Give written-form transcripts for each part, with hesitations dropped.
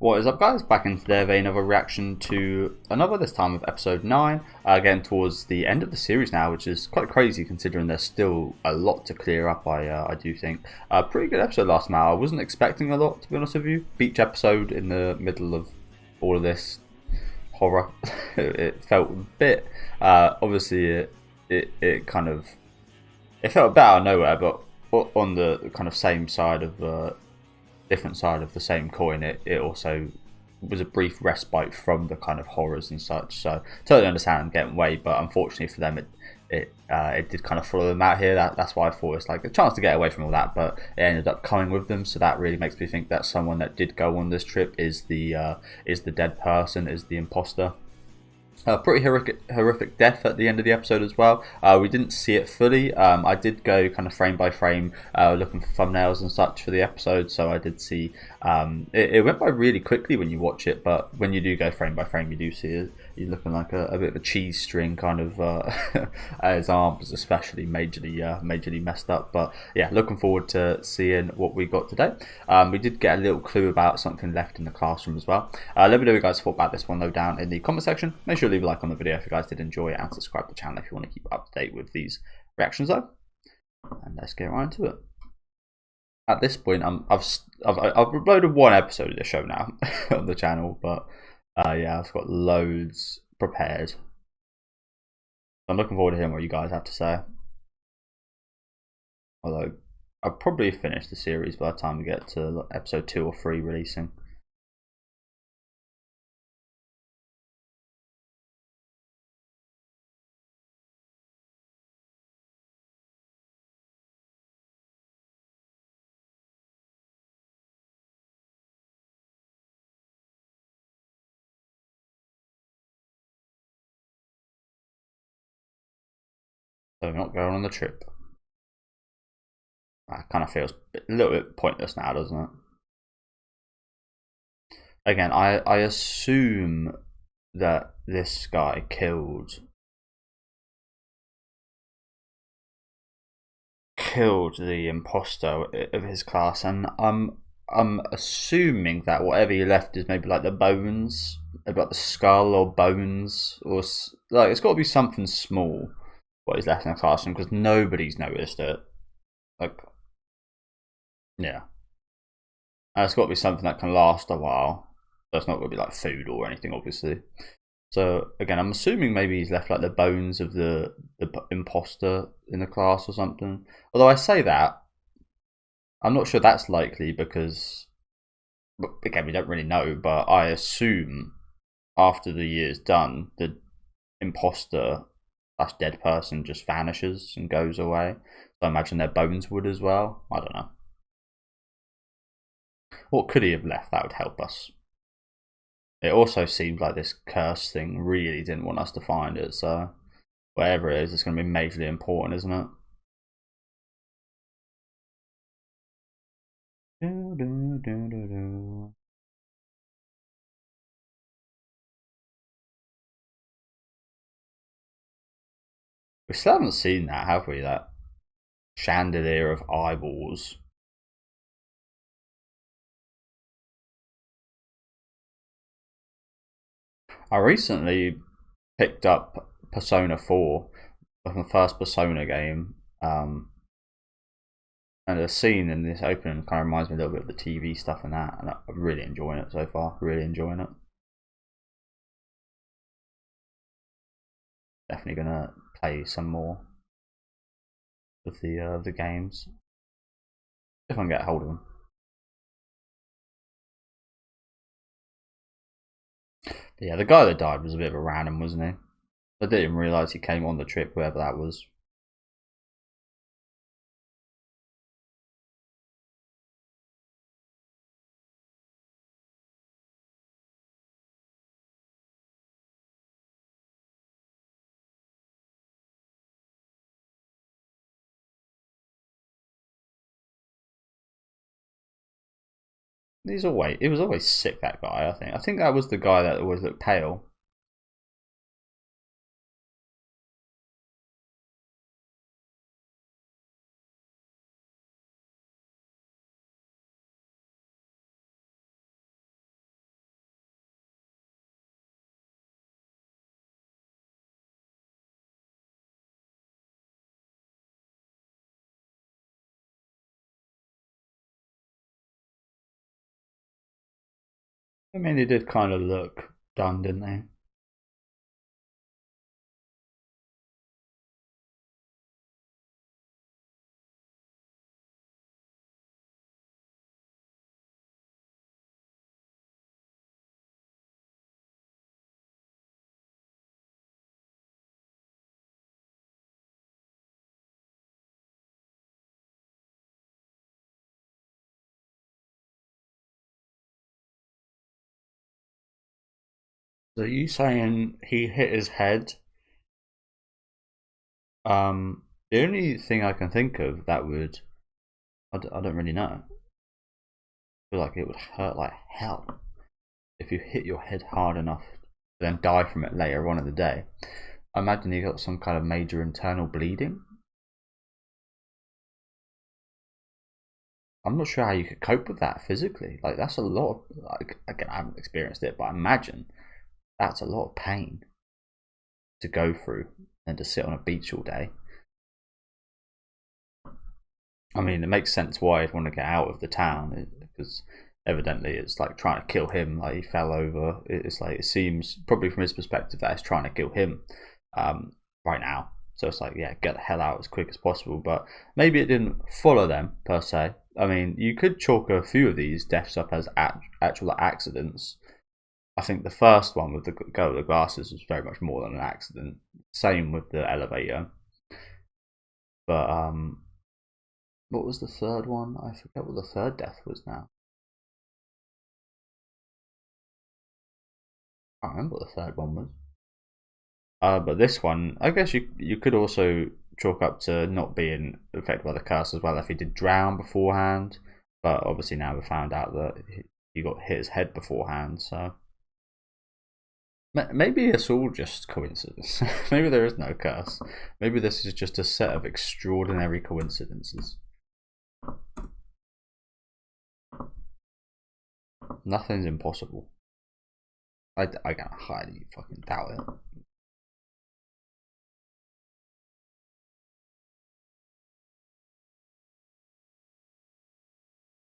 What is up, guys? Back in today with another reaction to another, this time of episode 9. Getting towards the end of the series now, which is quite crazy considering there's still a lot to clear up, I do think. Pretty good episode last night. I wasn't expecting a lot, to be honest with you. Beach episode in the middle of all of this horror. It felt a bit, obviously it kind of, it felt a bit out of nowhere, but on the kind of same side of different side of the same coin, it also was a brief respite from the kind of horrors and such. So totally understand them getting away, but unfortunately for them, it did kind of follow them out here. That's why I thought it's like a chance to get away from all that, but it ended up coming with them. So that really makes me think that someone that did go on this trip is the dead person, is the imposter. Pretty horrific death at the end of the episode as well. We didn't see it fully. I did go kind of frame by frame, looking for thumbnails and such for the episode, so I did see it went by really quickly when you watch it, but when you do go frame by frame, you do see it. He's looking like a bit of a cheese string kind of. His arms especially majorly messed up, but yeah, looking forward to seeing what we got today. We did get a little clue about something left in the classroom as well. Let me know what you guys thought about this one though down in the comment section. Make sure to leave a like on the video if you guys did enjoy it, and subscribe to the channel if you want to keep up to date with these reactions though. And let's get right into it. At this point, I've uploaded one episode of the show now on the channel, but yeah, I've got loads prepared. I'm looking forward to hearing what you guys have to say. Although I'll probably finish the series by the time we get to episode 2 or 3 releasing. So we're not going on the trip. That kind of feels a little bit pointless now, doesn't it? Again, I assume that this guy killed the imposter of his class, and I'm assuming that whatever he left is maybe like the bones, maybe like the skull or bones, or like it's got to be something small what he's left in the classroom, because nobody's noticed it. Like, yeah, and it's got to be something that can last a while. So it's not going to be like food or anything, obviously. So again, I'm assuming maybe he's left like the bones of the imposter in the class or something. Although I say that, I'm not sure that's likely because, again, we don't really know. But I assume after the year's done, the imposter slash dead person just vanishes and goes away. So I imagine their bones would as well. I don't know. What could he have left that would help us? It also seems like this curse thing really didn't want us to find it, so whatever it is, it's going to be majorly important, isn't it? We still haven't seen that, have we? That chandelier of eyeballs. I recently picked up Persona 4, the first Persona game, and the scene in this opening kind of reminds me a little bit of the TV stuff and that, and I'm really enjoying it so far. Really enjoying it. Definitely gonna play some more of the games if I can get a hold of them. But yeah, the guy that died was a bit of a random, wasn't he? I didn't even realise he came on the trip, whoever that was. He was always sick, that guy. I think that was the guy that always looked pale. I mean, they did kind of look done, didn't they? So you saying he hit his head? The only thing I can think of that would, I don't really know. I feel like it would hurt like hell if you hit your head hard enough to then die from it later on in the day. I imagine he got some kind of major internal bleeding. I'm not sure how you could cope with that physically. Like that's a lot of, like, again, I haven't experienced it, but I imagine that's a lot of pain to go through and to sit on a beach all day. I mean, it makes sense why he'd want to get out of the town because evidently it's like trying to kill him. Like he fell over. It's like it seems probably from his perspective that it's trying to kill him right now. So it's like, yeah, get the hell out as quick as possible. But maybe it didn't follow them per se. I mean, you could chalk a few of these deaths up as actual accidents. I think the first one with the girl with the glasses was very much more than an accident. Same with the elevator. But what was the third one? I forget what the third death was now. I can't remember what the third one was. But this one, I guess you could also chalk up to not being affected by the curse as well if he did drown beforehand. But obviously now we found out that he got hit his head beforehand. So maybe it's all just coincidence. Maybe there is no curse. Maybe this is just a set of extraordinary coincidences. Nothing's impossible. I can highly fucking doubt it.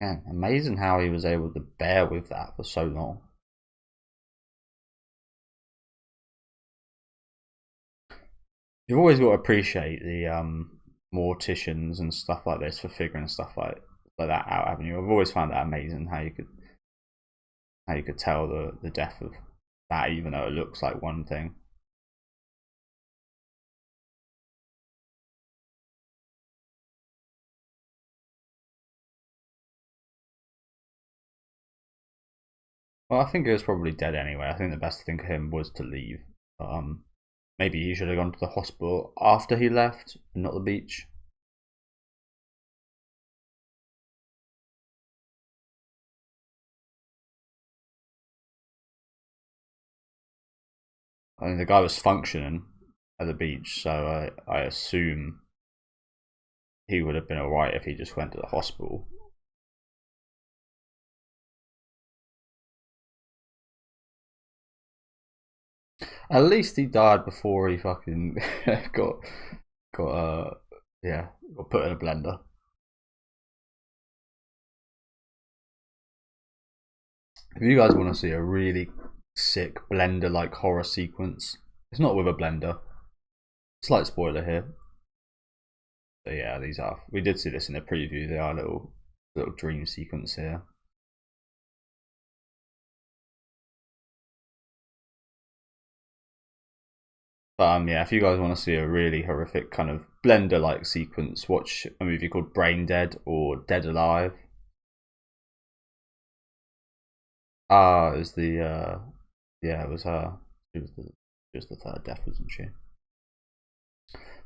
Man, amazing how he was able to bear with that for so long. You've always got to appreciate the morticians and stuff like this for figuring stuff like that out, haven't you? I've always found that amazing how you could tell the death of that, even though it looks like one thing. Well, I think he was probably dead anyway. I think the best thing for him was to leave. Maybe he should have gone to the hospital after he left, and not the beach. I mean, the guy was functioning at the beach, so I assume he would have been alright if he just went to the hospital. At least he died before he fucking got got yeah, got put in a blender. If you guys want to see a really sick blender like horror sequence, it's not with a blender. Slight spoiler here. So yeah, these are. We did see this in the preview. They are little dream sequence here. But yeah, if you guys want to see a really horrific kind of blender like sequence, watch a movie called Brain Dead or Dead Alive. Ah, is the yeah, it was her. She was the third death, wasn't she?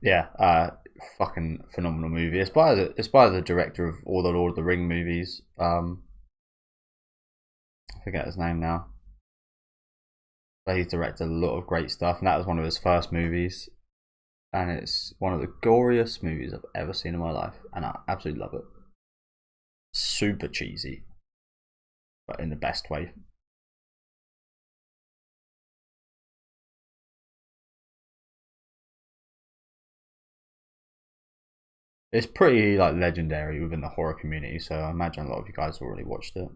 Yeah, fucking phenomenal movie. It's by the director of all the Lord of the Ring movies. I forget his name now, but he's directed a lot of great stuff, and that was one of his first movies. And it's one of the goriest movies I've ever seen in my life, and I absolutely love it. Super cheesy, but in the best way. It's pretty like legendary within the horror community, so I imagine a lot of you guys already watched it.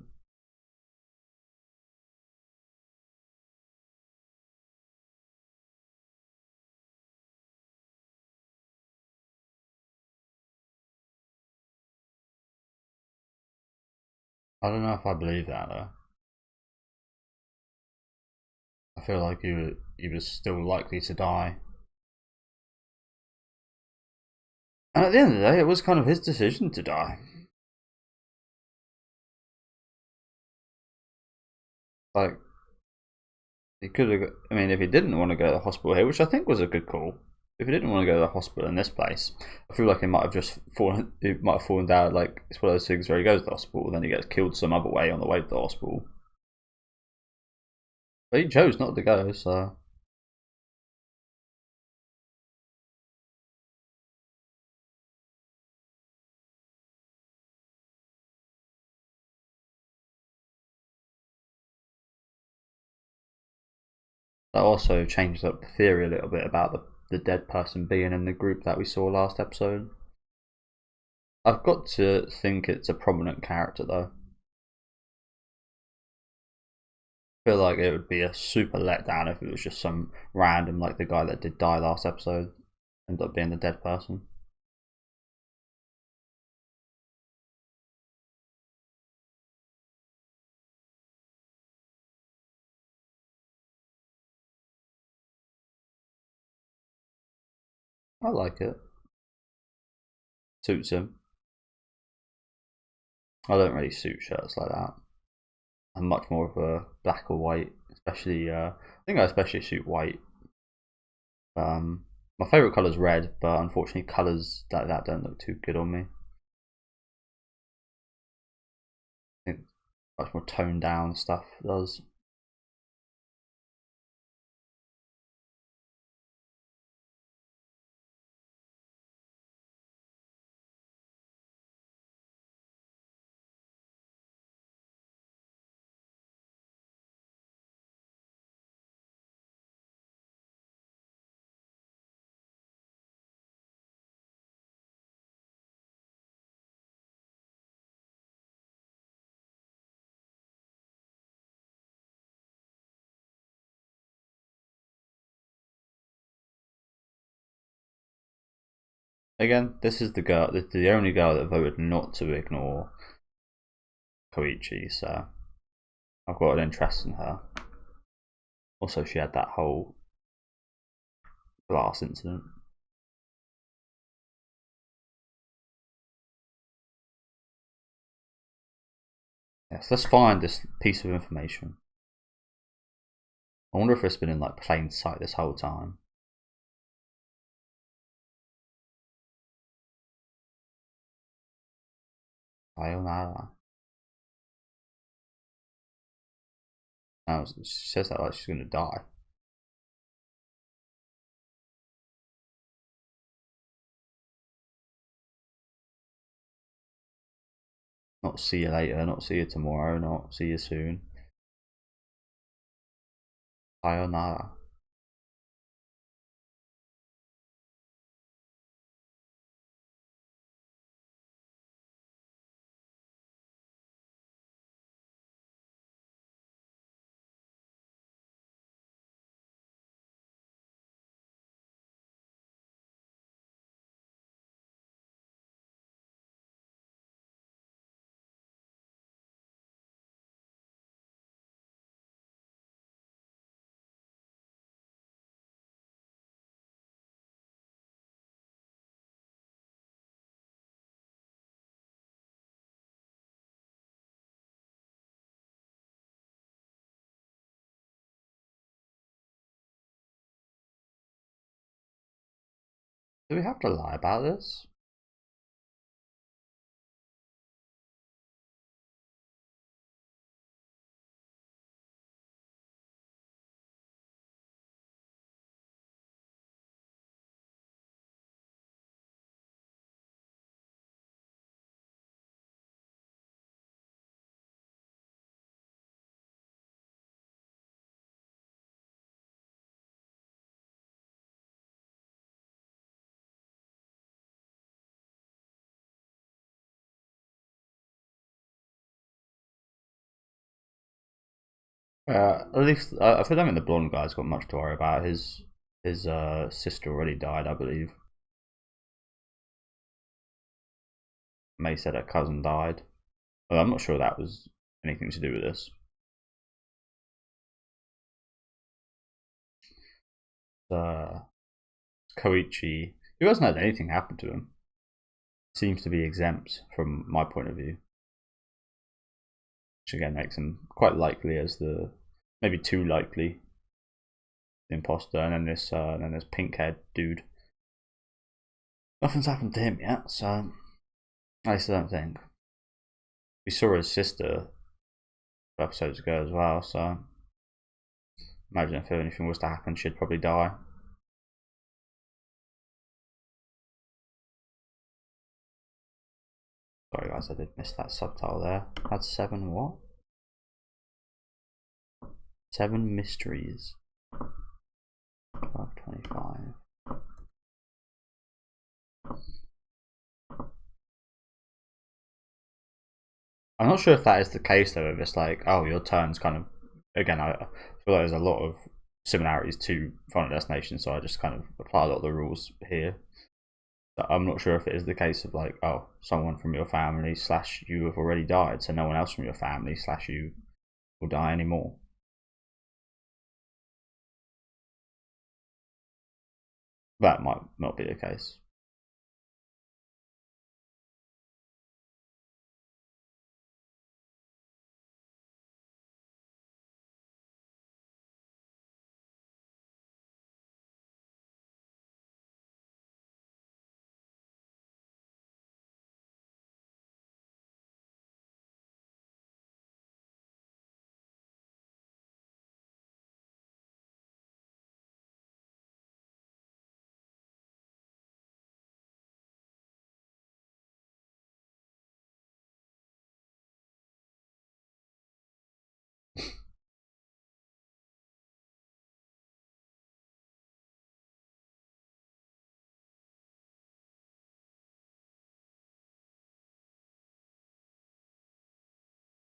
I don't know if I believe that though. I feel like he was still likely to die. And at the end of the day, it was kind of his decision to die. Like, he could have. I mean, if he didn't want to go to the hospital here, which I think was a good call, if he didn't want to go to the hospital in this place, I feel like he might have just fallen. He might have fallen down. Like it's one of those things where he goes to the hospital, then he gets killed some other way on the way to the hospital. But he chose not to go, so that also changes up the theory a little bit about the dead person being in the group that we saw last episode. I've got to think it's a prominent character though. I feel like it would be a super letdown if it was just some random, like the guy that did die last episode, end up being the dead person. I like it. Suits him. I don't really suit shirts like that. I'm much more of a black or white, especially. I think I especially suit white. My favorite color is red, but unfortunately, colors like that don't look too good on me. I think much more toned down stuff does. Again, this is the girl, the only girl that voted not to ignore Koichi, so I've got an interest in her. Also, she had that whole glass incident. Yes, let's find this piece of information. I wonder if it's been in like plain sight this whole time. Sayonara. Now she says that like she's gonna die. Not see you later, not see you tomorrow, not see you soon. Sayonara. Do we have to lie about this? At least I feel like the blonde guy's got much to worry about. His sister already died, I believe. May said her cousin died. Well, I'm not sure that was anything to do with this. Koichi, who hasn't had anything happen to him, seems to be exempt from my point of view. Which again makes him quite likely as the, maybe too likely, the imposter. And then this pink-haired dude. Nothing's happened to him yet, so at least I don't think. We saw his sister episodes ago as well, so imagine if anything was to happen, she'd probably die. Sorry guys, I did miss that subtitle there. That's 7 what? 7 mysteries. 525. I'm not sure if that is the case though, if it's like, oh, your turn's kind of, again, I feel like there's a lot of similarities to Final Destination, so I just kind of apply a lot of the rules here. But I'm not sure if it is the case of like, oh, someone from your family / you have already died, so no one else from your family / you will die anymore. That might not be the case.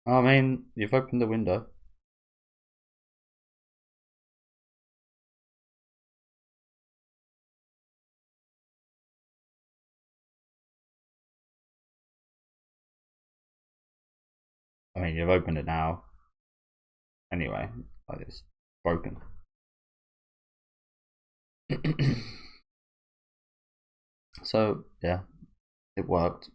I mean, you've opened the window. I mean, you've opened it now. Anyway, like it's broken. So, yeah, it worked.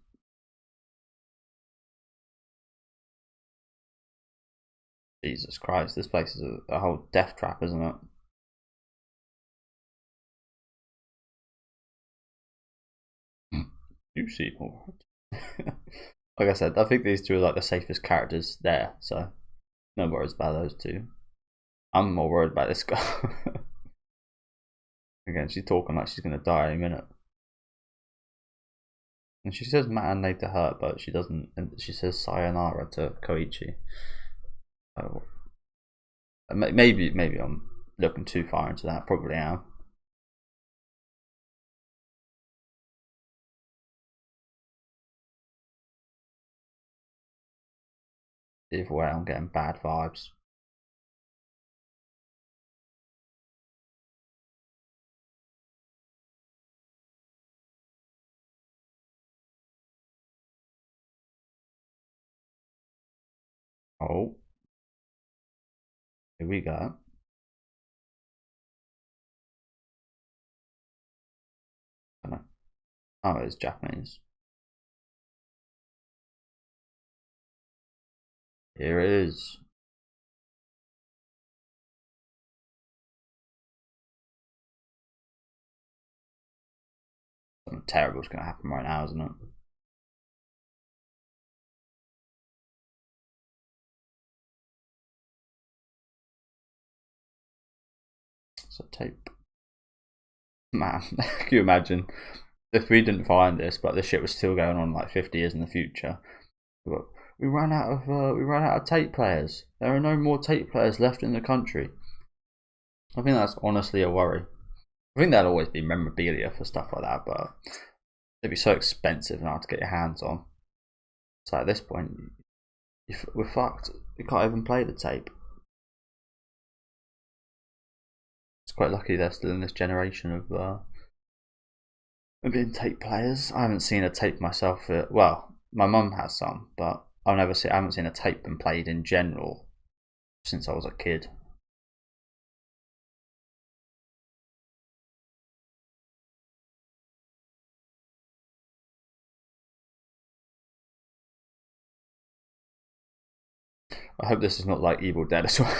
Jesus Christ, this place is a whole death trap, isn't it? You see more. Like I said, I think these two are like the safest characters there, so no worries about those two. I'm more worried about this guy. Again, she's talking like she's gonna die any minute. And she says matinee to her, but she doesn't. And she says sayonara to Koichi. Oh, maybe I'm looking too far into that. Probably am. Either way, I'm getting bad vibes. Oh, here we go. Oh, it's Japanese. Here it is. Something terrible is going to happen right now, isn't it? So tape. Man, can you imagine if we didn't find this, but this shit was still going on like 50 years in the future? We ran out of tape players. There are no more tape players left in the country. I think that's honestly a worry. I think there'll always be memorabilia for stuff like that, but it'd be so expensive now to get your hands on. So at this point, we're fucked. We can't even play the tape. It's quite lucky they're still in this generation of being tape players. I haven't seen a tape myself. Well, my mum has some, but I haven't seen a tape been played in general since I was a kid. I hope this is not like Evil Dead as well.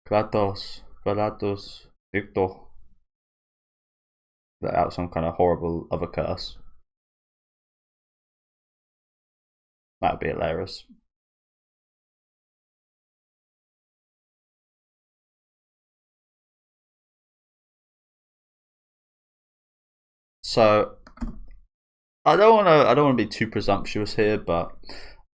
Kratos, Victor. Let out some kind of horrible other curse. That'd be hilarious. So I don't want to be too presumptuous here, but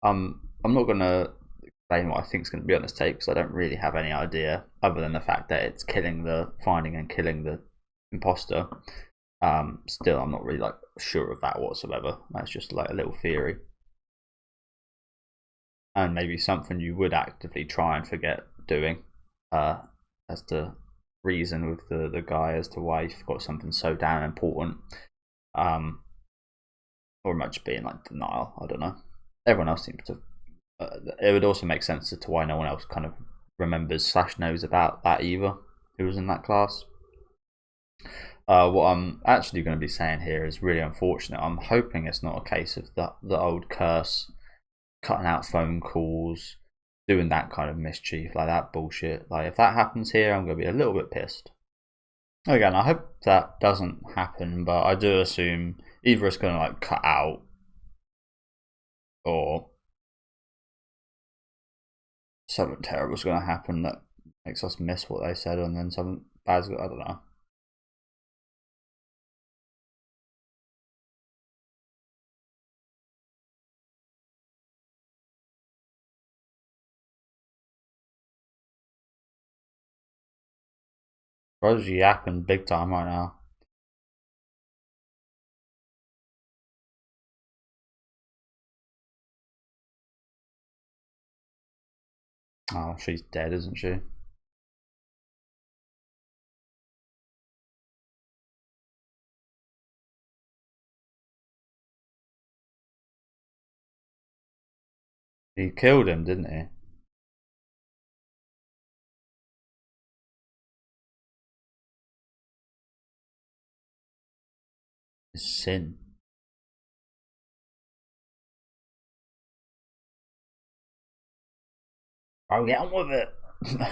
I'm not gonna explain what I think is going to be on this tape because I don't really have any idea other than the fact that it's finding and killing the imposter. Still, I'm not really like sure of that whatsoever. That's just like a little theory, and maybe something you would actively try and forget doing, as to reason with the guy as to why he forgot something so damn important. Or it might just be in like denial. I don't know. Everyone else seems to. It would also make sense as to why no one else kind of remembers / knows about that either. Who was in that class? What I'm actually going to be saying here is really unfortunate. I'm hoping it's not a case of the old curse, cutting out phone calls, doing that kind of mischief, like that bullshit. Like if that happens here, I'm going to be a little bit pissed. Again, I hope that doesn't happen, but I do assume either it's going to like cut out or something terrible is going to happen that makes us miss what they said, and then something bad's I don't know. Bro's yapping big time right now. Oh, she's dead, isn't she? He killed him, didn't he? His sin. Oh, get on with it. I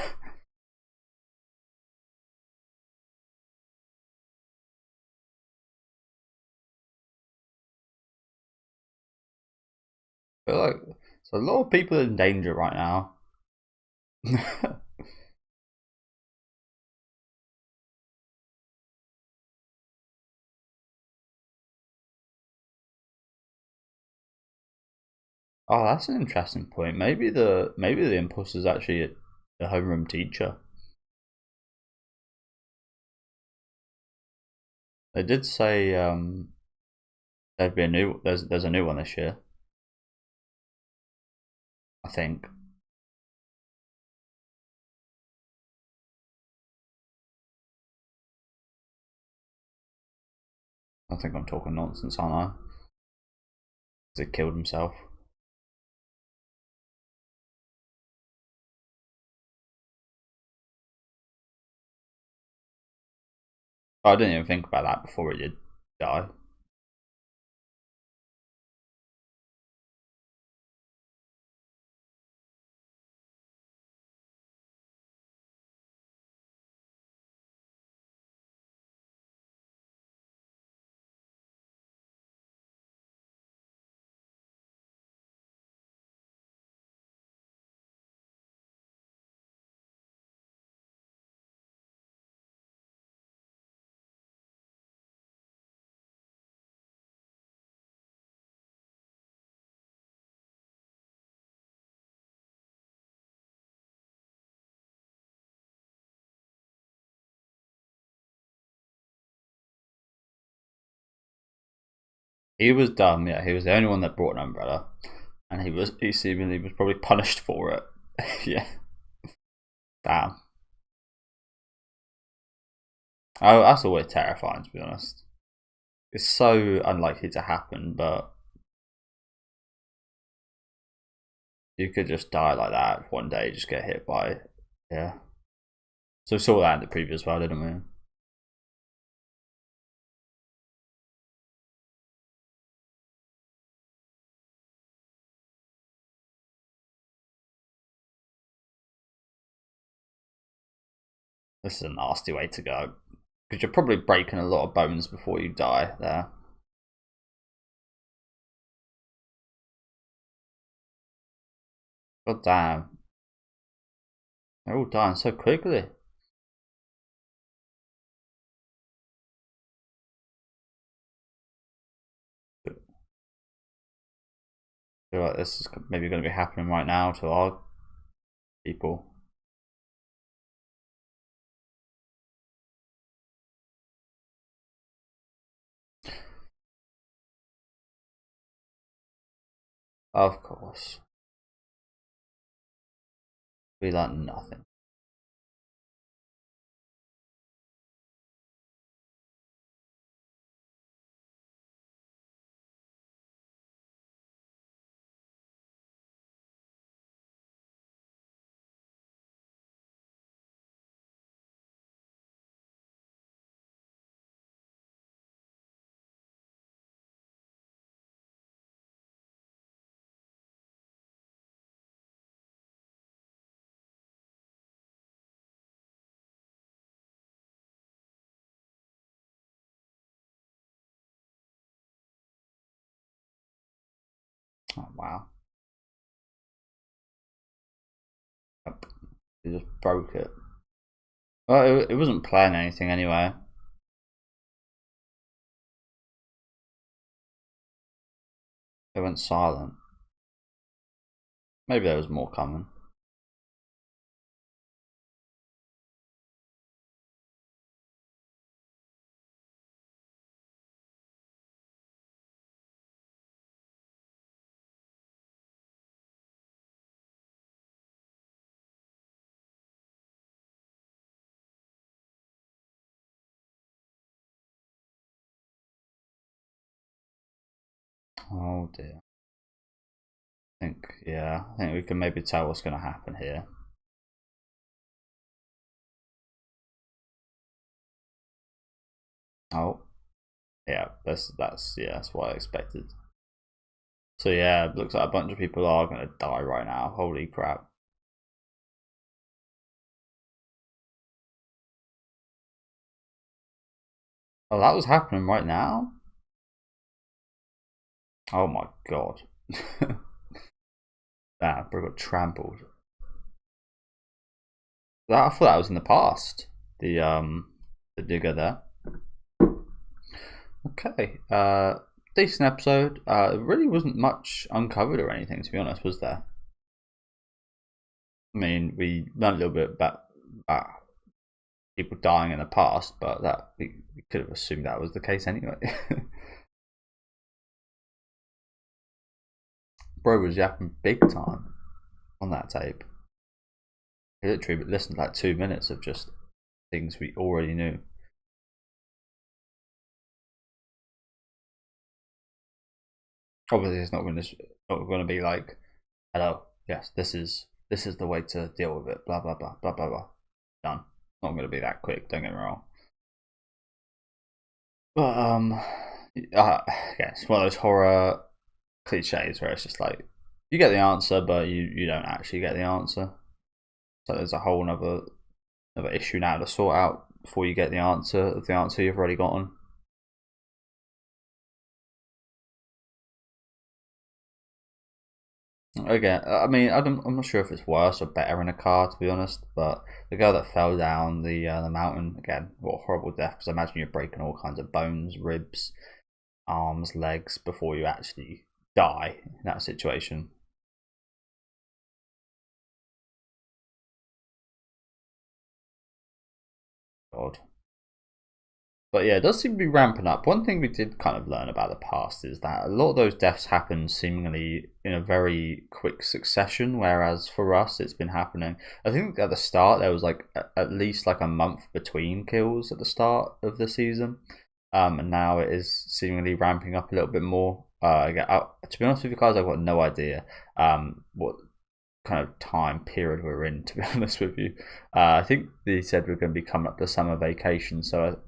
feel like there's a lot of people in danger right now. Oh, that's an interesting point. Maybe the imposter's actually a homeroom teacher. They did say there'd be there's a new one this year. I think. I think I'm talking nonsense, aren't I? Because he killed himself. I didn't even think about that before he did die. He was dumb, yeah. He was the only one that brought an umbrella, and he seemingly was probably punished for it. Yeah, damn. Oh, that's always terrifying to be honest. It's so unlikely to happen, but You could just die like that one day, just get hit by, yeah. So we saw that in the previous one, didn't we? This is a nasty way to go. Because you're probably breaking a lot of bones before you die there. God damn. They're all dying so quickly. I feel like this is maybe going to be happening right now to our people. Of course. Be like nothing. Oh wow. Yep. He just broke it. Well, it wasn't playing anything anyway. It went silent. Maybe there was more coming. Oh dear. I think we can maybe tell what's going to happen here. Oh, yeah, that's what I expected. So yeah, it looks like a bunch of people are going to die right now. Holy crap. Oh, that was happening right now? Oh my god. That bro got trampled. I thought that was in the past. The digger there. Okay. Decent episode. It really wasn't much uncovered or anything, to be honest, was there? I mean, we learned a little bit about people dying in the past, but that we could have assumed that was the case anyway. Bro was yapping big time on that tape. He literally listened to like 2 minutes of just things we already knew. Obviously, it's not going to be like, hello, yes, this is the way to deal with it. Blah blah blah blah blah blah. Done. Not going to be that quick. Don't get me wrong. But yeah, it's one of those horror cliches where it's just like you get the answer, but you don't actually get the answer. So there's a whole another issue now to sort out before you get the answer of the answer you've already gotten. Again, I mean, I'm not sure if it's worse or better in a car, to be honest. But the girl that fell down the mountain again, what a horrible death! Because I imagine you're breaking all kinds of bones, ribs, arms, legs before you actually die in that situation. God. But yeah, it does seem to be ramping up. One thing we did kind of learn about the past is that a lot of those deaths happen seemingly in a very quick succession, whereas for us it's been happening. I think at the start there was like at least like a month between kills at the start of the season, and now it is seemingly ramping up a little bit more. To be honest with you guys, I've got no idea what kind of time period we're in, to be honest with you. I think they said we're going to be coming up to summer vacation, so,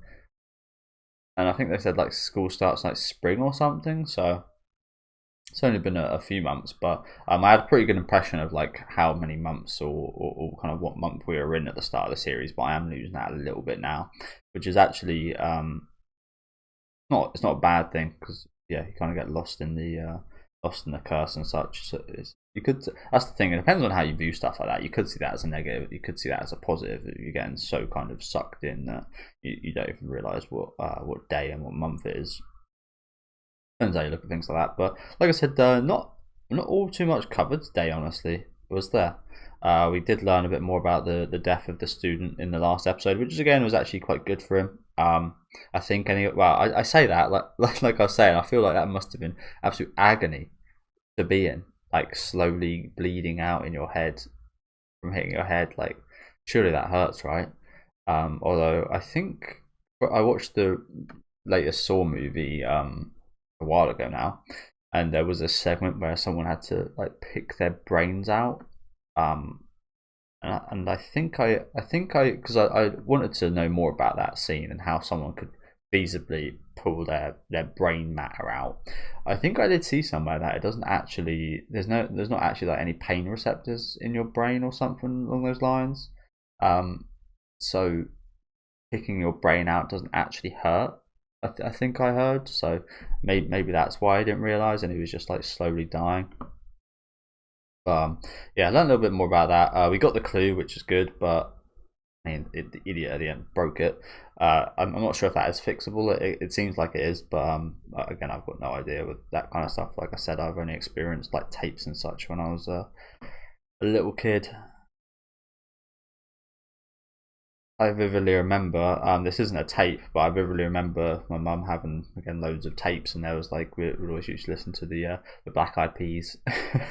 and I think they said like school starts like spring or something, so it's only been a few months, but I had a pretty good impression of like how many months or kind of what month we were in at the start of the series, but I am losing that a little bit now, which is actually it's not a bad thing, because yeah, you kind of get lost in the curse and such. So you could, that's the thing, it depends on how you view stuff like that. You could see that as a negative, you could see that as a positive. You're getting so kind of sucked in that you don't even realise what day and what month it is. Depends how you look at things like that. But like I said, not all too much covered today, honestly, was there. We did learn a bit more about the death of the student in the last episode, which again was actually quite good for him. I think I say that like I was saying, I feel like that must have been absolute agony to be in, like slowly bleeding out in your head from hitting your head. Like surely that hurts, right? Although I think I watched the latest Saw movie a while ago now, and there was a segment where someone had to like pick their brains out, and I think because I wanted to know more about that scene and how someone could feasibly pull their brain matter out. I think I did see somewhere that it doesn't actually, there's not actually like any pain receptors in your brain or something along those lines. So picking your brain out doesn't actually hurt. I think I heard, so maybe that's why I didn't realise, and he was just like slowly dying. Yeah, I learned a little bit more about that. We got the clue, which is good, but I mean, the idiot at the end broke it. I'm not sure if that is fixable. It seems like it is, but again, I've got no idea with that kind of stuff. Like I said, I've only experienced like tapes and such when I was a little kid. I vividly remember, this isn't a tape, but I vividly remember my mum having again loads of tapes, and there was like we always used to listen to the Black Eyed Peas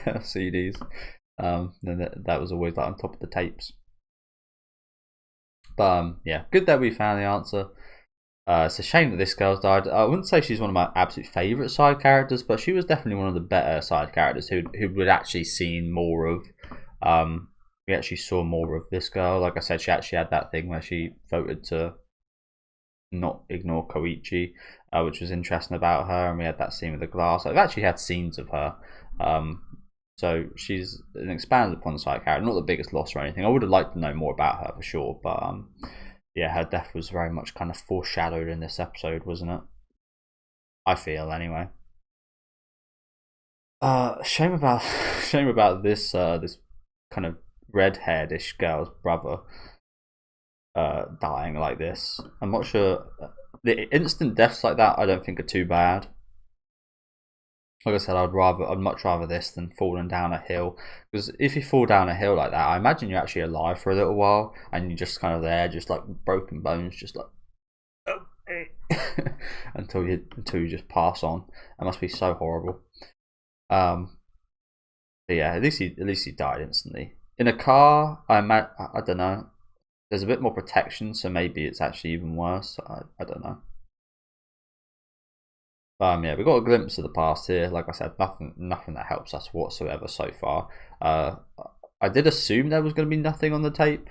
CDs. Then that was always like on top of the tapes. But yeah, good that we found the answer. It's a shame that this girl's died. I wouldn't say she's one of my absolute favourite side characters, but she was definitely one of the better side characters who we'd actually seen more of. We actually saw more of this girl. Like I said, she actually had that thing where she voted to not ignore Koichi, which was interesting about her, and we had that scene with the glass. I've actually had scenes of her. So she's an expanded upon side character, not the biggest loss or anything. I would have liked to know more about her for sure, but yeah, her death was very much kind of foreshadowed in this episode, wasn't it? I feel anyway. Shame about this this kind of red-haired-ish girl's brother dying like this. I'm not sure. The instant deaths like that I don't think are too bad. Like I said, I'd much rather this than falling down a hill, because if you fall down a hill like that, I imagine you're actually alive for a little while and you're just kind of there, just like broken bones, just like until you just pass on. That must be so horrible. But yeah, at least he died instantly. In a car, I don't know. There's a bit more protection, so maybe it's actually even worse. I don't know. Yeah, we got a glimpse of the past here. Like I said, nothing that helps us whatsoever so far. I did assume there was going to be nothing on the tape,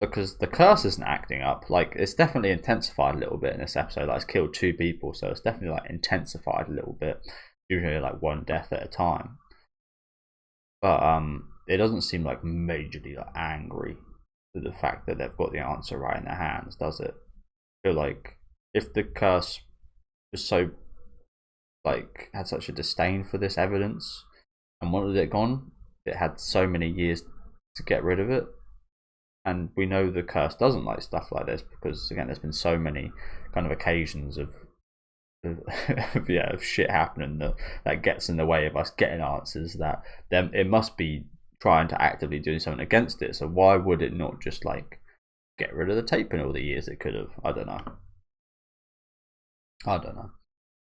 because the curse isn't acting up. Like, it's definitely intensified a little bit in this episode. Like, it's killed 2 people, so it's definitely like intensified a little bit. Usually like 1 death at a time. But it doesn't seem like majorly like angry with the fact that they've got the answer right in their hands, does it? I feel like if the curse was so like had such a disdain for this evidence and wanted it gone, it had so many years to get rid of it. And we know the curse doesn't like stuff like this, because again, there's been so many kind of occasions of shit happening that gets in the way of us getting answers, that then it must be trying to actively do something against it. So why would it not just like get rid of the tape in all the years it could have? I don't know.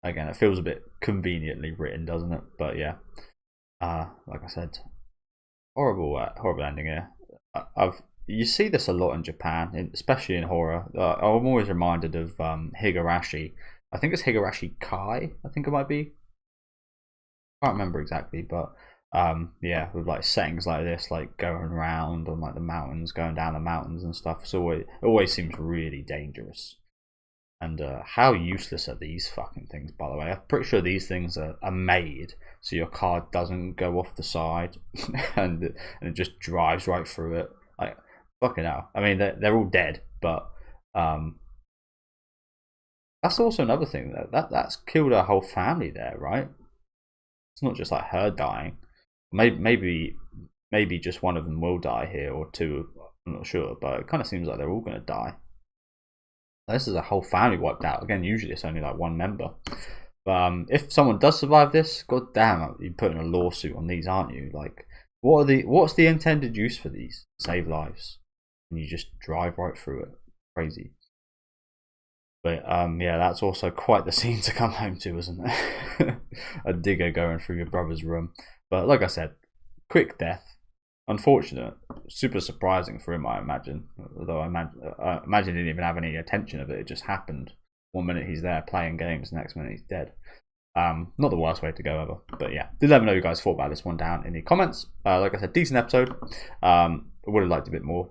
Again, it feels a bit conveniently written, doesn't it? But yeah, like I said, horrible ending here. You see this a lot in Japan, especially in horror. I'm always reminded of Higurashi. I think it's Higurashi Kai. I think it might be. I can't remember exactly, but Yeah, with like settings like this, like going around on like the mountains, going down the mountains and stuff. So it always seems really dangerous. And how useless are these fucking things, by the way? I'm pretty sure these things are made so your car doesn't go off the side and it just drives right through it. Like, fucking hell. I mean, they're all dead, but that's also another thing that's killed her whole family there, right? It's not just like her dying. Maybe just one of them will die here, or two. I'm not sure, but it kind of seems like they're all going to die. This is a whole family wiped out. Again, usually it's only like one member. But if someone does survive this, god damn, you're putting a lawsuit on these, aren't you? Like, what's the intended use for these? Save lives, and you just drive right through it. Crazy. But yeah, that's also quite the scene to come home to, isn't it? A digger going through your brother's room. But like I said, quick death. Unfortunate, super surprising for him, I imagine. Although I imagine he didn't even have any attention of it. It just happened. 1 minute he's there playing games, next minute he's dead. Not the worst way to go ever. But yeah, do let me know what you guys thought about this one down in the comments. Like I said, decent episode. I would have liked a bit more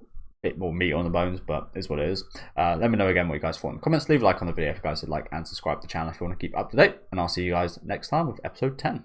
meat on the bones, but it's what it is. Let me know again what you guys thought in the comments. Leave a like on the video if you guys would like, and subscribe to the channel if you want to keep up to date. And I'll see you guys next time with episode 10.